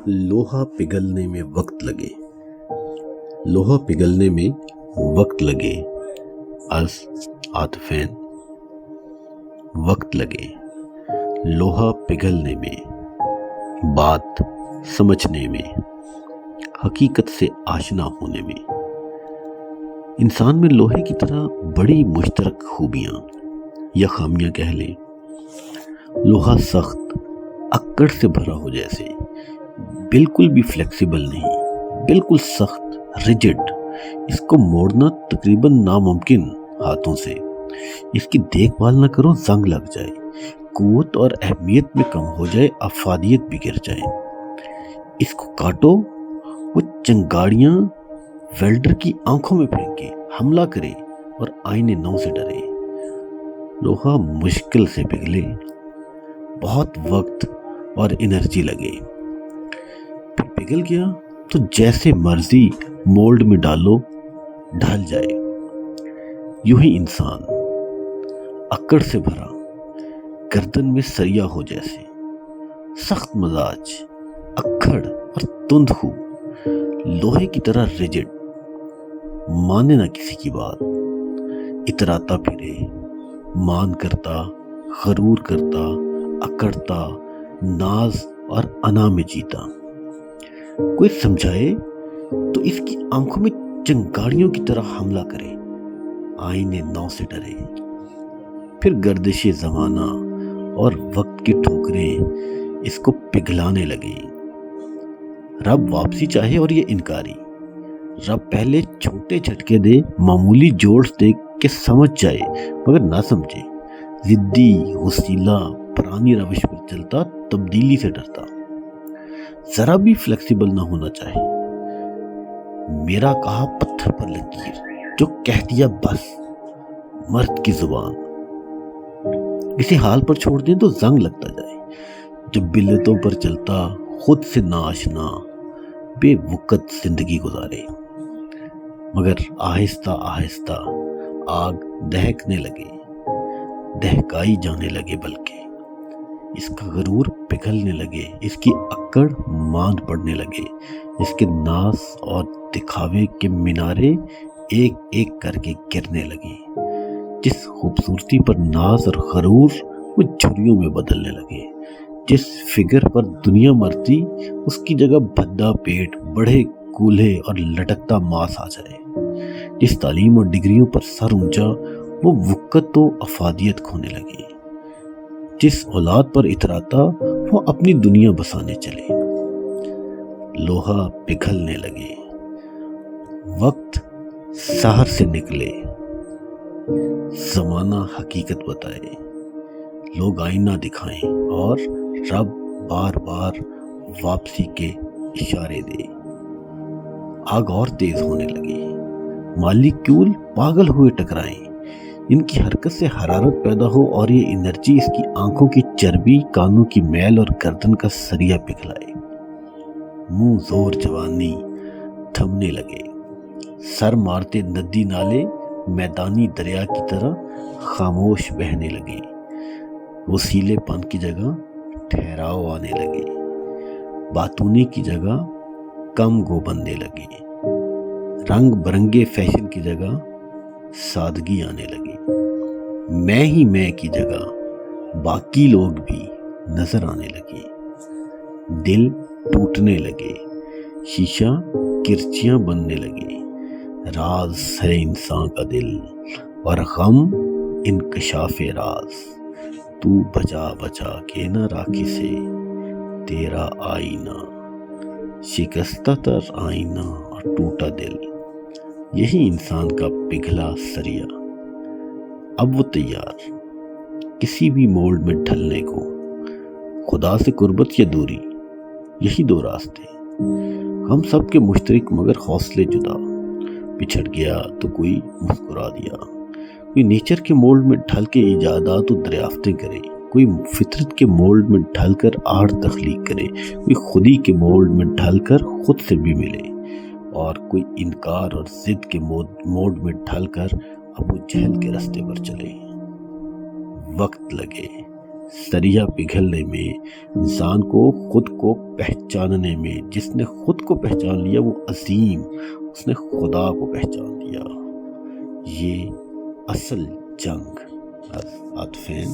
लोहा पिघलने में वक्त लगे, लोहा पिघलने में वक्त लगे, अज़ आतफ़ैन वक्त लगे, लोहा पिघलने में, बात समझने में, हकीकत से आशना होने में। इंसान में लोहे की तरह बड़ी मुश्तरक खूबियाँ या खामियाँ कह लें। लोहा सख्त, अक्कड़ से भरा हो जैसे, बिल्कुल भी फ्लेक्सिबल नहीं, बिल्कुल सख्त, रिजिड। इसको मोड़ना तकरीबन नामुमकिन हाथों से। इसकी देखभाल न करो जंग लग जाए, कुव्वत और अहमियत में कम हो जाए, अफादियत भी गिर जाए। इसको काटो, वो चिंगारियां वेल्डर की आंखों में फेंके, हमला करे और आईने नौ से डरे। लोहा मुश्किल से पिघले, बहुत वक्त और एनर्जी लगे, फिर पिघल गया तो जैसे मर्जी मोल्ड में डालो ढल जाए। यूं ही इंसान अक्कड़ से भरा, गर्दन में सरिया हो जैसे, सख्त मजाज, अक्खड़ और तुंदखू, लोहे की तरह रिजिड, माने ना किसी की बात, इतराता फिरे, मान करता, गरूर करता, अकड़ता, नाज और अना में जीता। कोई समझाए तो इसकी आंखों में चिंगारियों की तरह हमला करे, आईने नौ से डरे। फिर गर्दिशे ज़माना और वक्त की ठोकरें इसको पिघलाने लगे। रब वापसी चाहे और ये इनकारी, रब पहले छोटे झटके दे, मामूली जोड़ दे के समझ जाए, मगर ना समझे, जिद्दी, वसीला, पुरानी रविश पर चलता, तब्दीली से डरता, जरा भी फ्लेक्सिबल ना होना चाहे। मेरा कहा पत्थर पर लकीर, जो कह दिया बस, मर्द की जुबान। इसे हाल पर छोड़ दें तो जंग लगता जाए, जब बिल्लतों पर चलता, खुद से नाआशना, बेवकत जिंदगी गुजारे। मगर आहिस्ता आहिस्ता आग दहकने लगे, दहकाई जाने लगे, बल्कि इसका गरूर पिघलने लगे, इसकी अक्कड़ मांद पड़ने लगे, इसके नाज और दिखावे के मीनारे एक एक करके गिरने लगे। जिस खूबसूरती पर नाज और गरूर वो झुर्रियों में बदलने लगे, जिस फिगर पर दुनिया मरती, उसकी जगह भद्दा पेट, बड़े कूल्हे और लटकता मांस आ जाए। जिस तालीम और डिग्रियों पर सर ऊंचा, वो वक़्त तो अफादियत खोने लगी। जिस औलाद पर इतराता, वो अपनी दुनिया बसाने चले। लोहा पिघलने लगे, वक्त सहर से निकले, ज़माना हकीकत बताए, लोग आईना दिखाएं और रब बार बार वापसी के इशारे दे। आग और तेज होने लगी, मालिक्यूल पागल हुए टकराएं, इनकी हरकत से हरारत पैदा हो और ये एनर्जी इसकी आंखों की चर्बी, कानों की मैल और गर्दन का सरिया पिघलाए। मुंह जोर जवानी थमने लगे, सर मारते नदी नाले मैदानी दरिया की तरह खामोश बहने लगे। वसीलेपन की जगह ठहराव आने लगे, बातूनी की जगह कम गो बनने लगे, रंग बरंगे फैशन की जगह सादगी आने लगी। मैं ही मैं की जगह बाकी लोग भी नजर आने लगे। दिल टूटने लगे, शीशा किरचियां बनने लगे। राज है इंसान का दिल और गम इनकशाफे राज। तू बचा बचा के न राखी से तेरा आईना, शिकस्ता तर आईना और टूटा दिल, यही इंसान का पिघला सरिया। अब वो तैयार किसी भी मोल्ड में ढलने को, खुदा से कुर्बत या दूरी, यही दो रास्ते। हम सब के मुश्तरक मगर हौसले जुदा। बिछड़ गया तो कोई मुस्कुरा दिया, कोई नेचर के मोल्ड में ढल के इजादात और दरियाफ्तें करे, कोई फितरत के मोल्ड में ढल कर आर्ट तख्लीक करे, कोई खुदी के मोल्ड में ढल कर खुद से भी मिले, और कोई इनकार और जिद के मोड में ढल कर अबू जहल के रास्ते पर चले। वक्त लगे, سریا پگھلنے میں، انسان کو خود کو پہچاننے میں. جس نے خود کو پہچان لیا وہ عظیم، اس نے خدا کو پہچان لیا. یہ اصل جنگ عاطفین